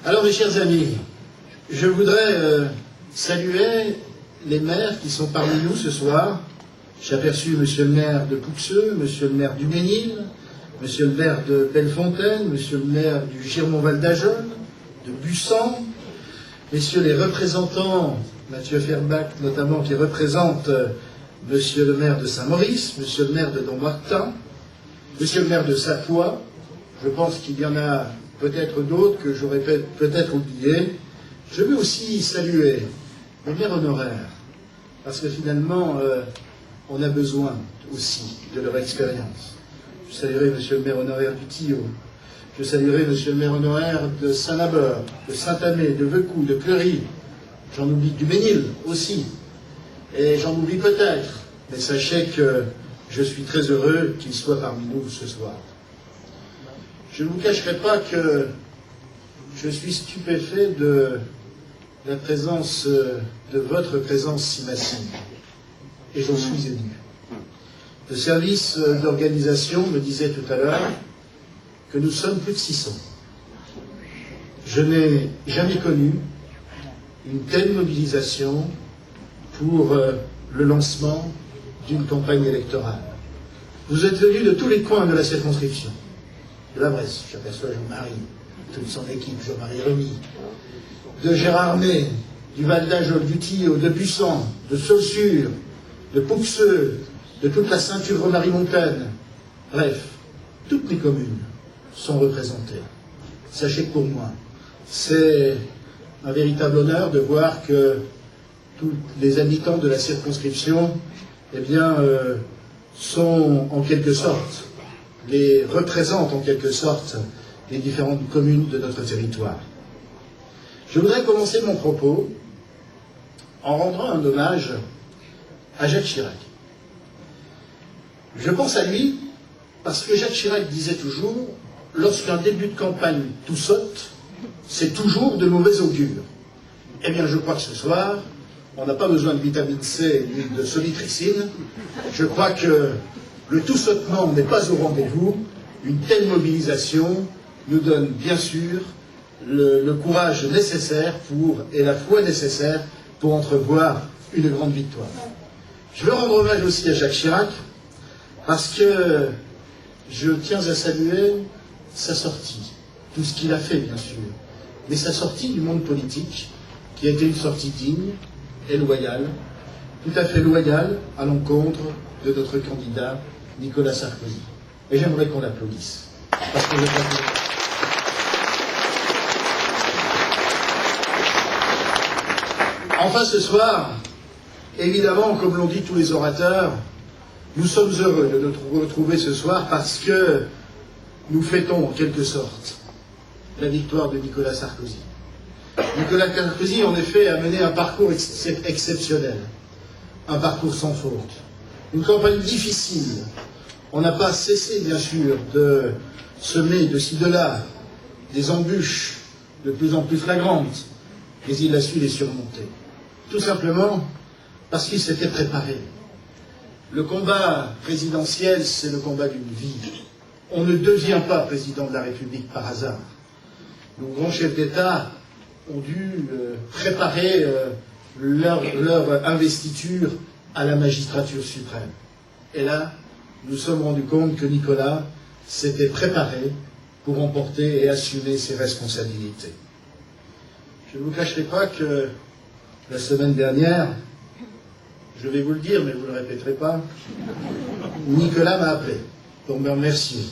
Alors, mes chers amis, je voudrais saluer les maires qui sont parmi nous ce soir. J'ai aperçu monsieur le maire de Pouxeux, monsieur le maire du Ménil, monsieur le maire de Bellefontaine, monsieur le maire du Girmont-Val d'Ajol, de Bussan, messieurs les représentants, Mathieu Ferbach notamment, qui représente monsieur le maire de Saint-Maurice, monsieur le maire de Dommartin, monsieur le maire de Sapois. Je pense qu'il y en a peut-être d'autres que j'aurais peut-être oubliés. Je veux aussi saluer les maires honoraires, parce que finalement, on a besoin aussi de leur expérience. Je saluerai monsieur le maire honoraire du Tillot, je saluerai monsieur le maire honoraire de Saint-Labeur, de Saint-Amé, de Vecou, de Cleury, j'en oublie du Ménil aussi, et j'en oublie peut-être, mais sachez que je suis très heureux qu'ils soient parmi nous ce soir. Je ne vous cacherai pas que je suis stupéfait de la présence, de votre présence si massive. Et j'en suis ému. Le service d'organisation me disait tout à l'heure que nous sommes plus de 600. Je n'ai jamais connu une telle mobilisation pour le lancement d'une campagne électorale. Vous êtes venus de tous les coins de la circonscription. De la Bresse, j'aperçois Jean-Marie, toute son équipe, Jean-Marie Remy, de Gérardmer, du Val d'Ajol, du Tillot, de Bussan, de Saussure, de Pouxeux, de toute la ceinture Marie-Montagne. Bref, toutes les communes sont représentées. Sachez que pour moi, c'est un véritable honneur de voir que tous les habitants de la circonscription, eh bien, sont en quelque sorte, représentent en quelque sorte les différentes communes de notre territoire. Je voudrais commencer mon propos en rendant un hommage à Jacques Chirac. Je pense à lui parce que Jacques Chirac disait toujours « Lorsqu'un début de campagne tout saute, c'est toujours de mauvais augure ». Eh bien, je crois que ce soir, on n'a pas besoin de vitamine C ni de solitricine. Je crois que le tout sautement n'est pas au rendez-vous. Une telle mobilisation nous donne bien sûr le courage nécessaire et la foi nécessaire pour entrevoir une grande victoire. Je veux rendre hommage aussi à Jacques Chirac parce que je tiens à saluer sa sortie, tout ce qu'il a fait bien sûr, mais sa sortie du monde politique qui a été une sortie digne et loyale, tout à fait loyale à l'encontre de notre candidat Nicolas Sarkozy. Et j'aimerais qu'on l'applaudisse. Parce que enfin, ce soir, évidemment, comme l'ont dit tous les orateurs, nous sommes heureux de nous retrouver ce soir parce que nous fêtons en quelque sorte la victoire de Nicolas Sarkozy. Nicolas Sarkozy, en effet, a mené un parcours exceptionnel, un parcours sans faute, une campagne difficile. On n'a pas cessé, bien sûr, de semer de ci de là des embûches de plus en plus flagrantes, mais il a su les surmonter. Tout simplement parce qu'il s'était préparé. Le combat présidentiel, c'est le combat d'une vie. On ne devient pas président de la République par hasard. Nos grands chefs d'État ont dû préparer leur investiture à la magistrature suprême. Et là, nous sommes rendus compte que Nicolas s'était préparé pour emporter et assumer ses responsabilités. Je ne vous cacherai pas que la semaine dernière, je vais vous le dire, mais vous ne le répéterez pas, Nicolas m'a appelé pour me remercier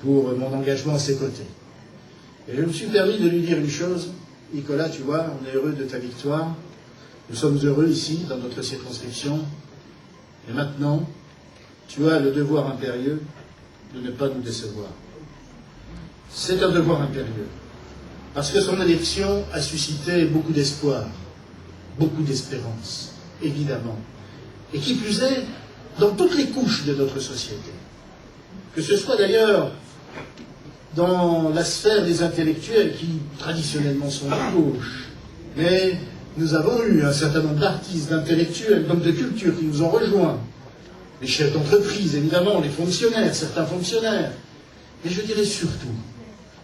pour mon engagement à ses côtés. Et je me suis permis de lui dire une chose: Nicolas, tu vois, on est heureux de ta victoire, nous sommes heureux ici, dans notre circonscription, et maintenant, tu as le devoir impérieux de ne pas nous décevoir. C'est un devoir impérieux, parce que son élection a suscité beaucoup d'espoir, beaucoup d'espérance, évidemment, et qui plus est, dans toutes les couches de notre société. Que ce soit d'ailleurs dans la sphère des intellectuels qui traditionnellement sont de gauche, mais nous avons eu un certain nombre d'artistes, d'intellectuels, d'hommes de culture qui nous ont rejoints, les chefs d'entreprise, évidemment, les fonctionnaires, certains fonctionnaires, mais je dirais surtout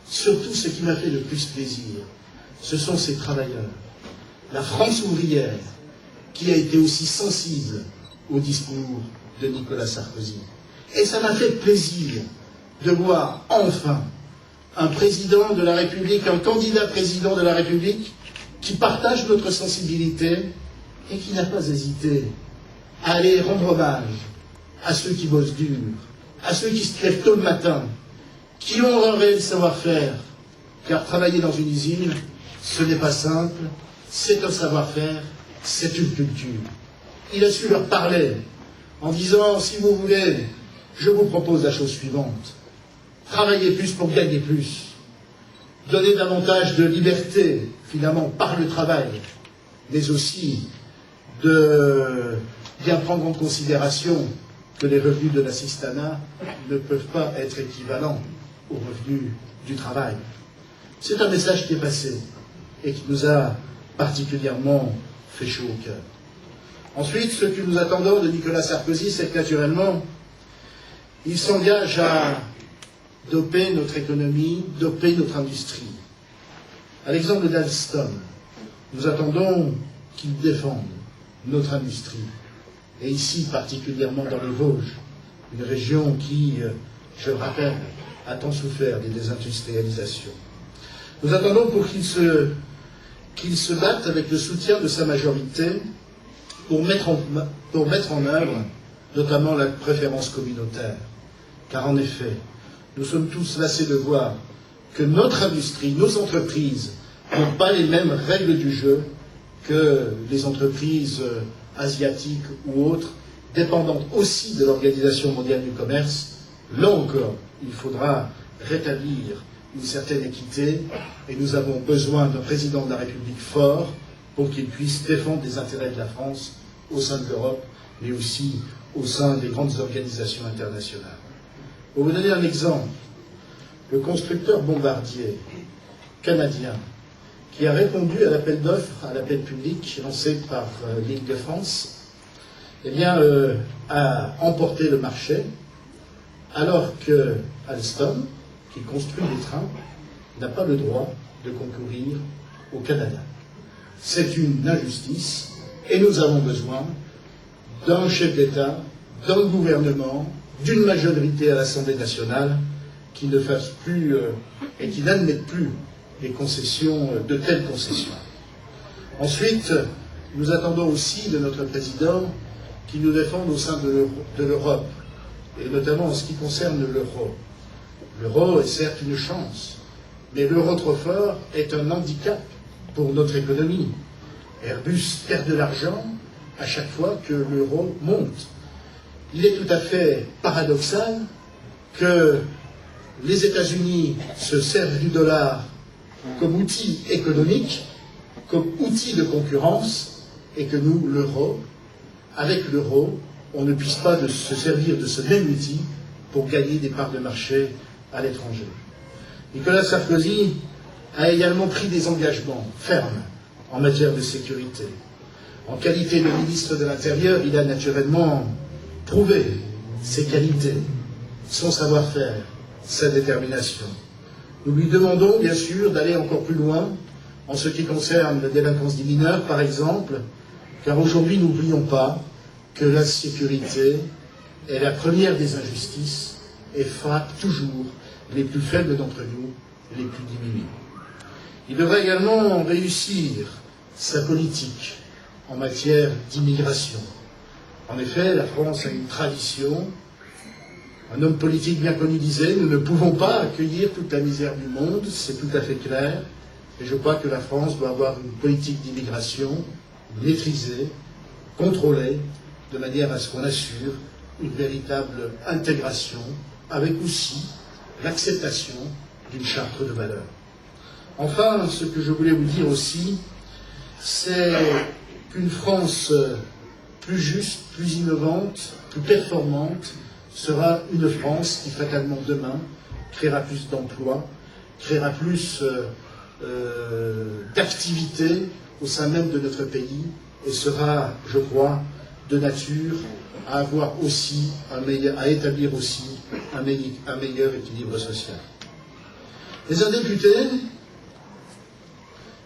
ce qui m'a fait le plus plaisir, ce sont ces travailleurs, la France ouvrière, qui a été aussi sensible au discours de Nicolas Sarkozy. Et ça m'a fait plaisir de voir enfin un président de la République, un candidat président de la République qui partage notre sensibilité et qui n'a pas hésité à aller rendre hommage à ceux qui bossent dur, à ceux qui se lèvent tôt le matin, qui ont un réel savoir-faire, car travailler dans une usine, ce n'est pas simple, c'est un savoir-faire, c'est une culture. Il a su leur parler en disant, si vous voulez, je vous propose la chose suivante. Travailler plus pour gagner plus. Donner davantage de liberté, finalement, par le travail, mais aussi de bien prendre en considération que les revenus de l'assistanat ne peuvent pas être équivalents aux revenus du travail. C'est un message qui est passé et qui nous a particulièrement fait chaud au cœur. Ensuite, ce que nous attendons de Nicolas Sarkozy, c'est que naturellement, il s'engage à doper notre économie, doper notre industrie. À l'exemple d'Alstom, nous attendons qu'il défende notre industrie. Et ici, particulièrement dans les Vosges, une région qui, je le rappelle, a tant souffert des désindustrialisations. Nous attendons pour qu'il se batte avec le soutien de sa majorité pour mettre en œuvre notamment la préférence communautaire. Car en effet, nous sommes tous lassés de voir que notre industrie, nos entreprises, n'ont pas les mêmes règles du jeu que les entreprises asiatiques ou autres, dépendantes aussi de l'Organisation mondiale du commerce. Là encore, il faudra rétablir une certaine équité et nous avons besoin d'un président de la République fort pour qu'il puisse défendre les intérêts de la France au sein de l'Europe, mais aussi au sein des grandes organisations internationales. Pour vous donner un exemple, le constructeur Bombardier canadien, qui a répondu à l'appel d'offres, à l'appel public lancé par l'Île-de-France, eh bien, a emporté le marché, alors que Alstom, qui construit des trains, n'a pas le droit de concourir au Canada. C'est une injustice, et nous avons besoin d'un chef d'État, d'un gouvernement, d'une majorité à l'Assemblée nationale qui ne fasse plus et qui n'admette plus les concessions, de telles concessions. Ensuite, nous attendons aussi de notre président qu'il nous défende au sein de l'Europe, et notamment en ce qui concerne l'euro. L'euro est certes une chance, mais l'euro trop fort est un handicap pour notre économie. Airbus perd de l'argent à chaque fois que l'euro monte. Il est tout à fait paradoxal que les États-Unis se servent du dollar comme outil économique, comme outil de concurrence, et que nous, l'euro, avec l'euro, on ne puisse pas se servir de ce même outil pour gagner des parts de marché à l'étranger. Nicolas Sarkozy a également pris des engagements fermes en matière de sécurité. En qualité de ministre de l'Intérieur, il a naturellement prouvé ses qualités, son savoir-faire, sa détermination. Nous lui demandons, bien sûr, d'aller encore plus loin en ce qui concerne la délinquance des mineurs, par exemple, car aujourd'hui, n'oublions pas que la sécurité est la première des injustices et frappe toujours les plus faibles d'entre nous, les plus diminués. Il devra également réussir sa politique en matière d'immigration. En effet, la France a une tradition. Un homme politique bien connu disait « Nous ne pouvons pas accueillir toute la misère du monde », c'est tout à fait clair. Et je crois que la France doit avoir une politique d'immigration maîtrisée, contrôlée, de manière à ce qu'on assure une véritable intégration, avec aussi l'acceptation d'une charte de valeurs. Enfin, ce que je voulais vous dire aussi, c'est qu'une France plus juste, plus innovante, plus performante, sera une France qui, fatalement, demain, créera plus d'emplois, créera plus d'activités au sein même de notre pays, et sera, je crois, de nature à avoir aussi à établir aussi un meilleur équilibre social. Mais un député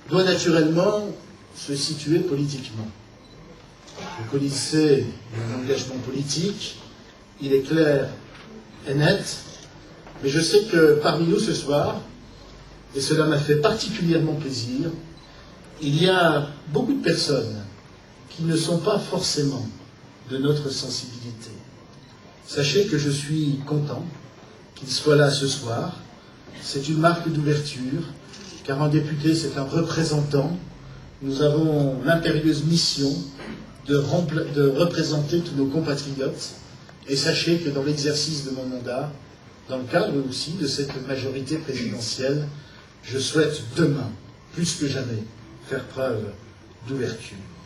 doit naturellement se situer politiquement. Vous connaissez mon engagement politique, il est clair et net, mais je sais que parmi nous ce soir, et cela m'a fait particulièrement plaisir, il y a beaucoup de personnes qui ne sont pas forcément de notre sensibilité. Sachez que je suis content qu'il soit là ce soir. C'est une marque d'ouverture, car un député, c'est un représentant. Nous avons l'impérieuse mission de représenter tous nos compatriotes. Et sachez que dans l'exercice de mon mandat, dans le cadre aussi de cette majorité présidentielle, je souhaite demain, plus que jamais, faire preuve d'ouverture.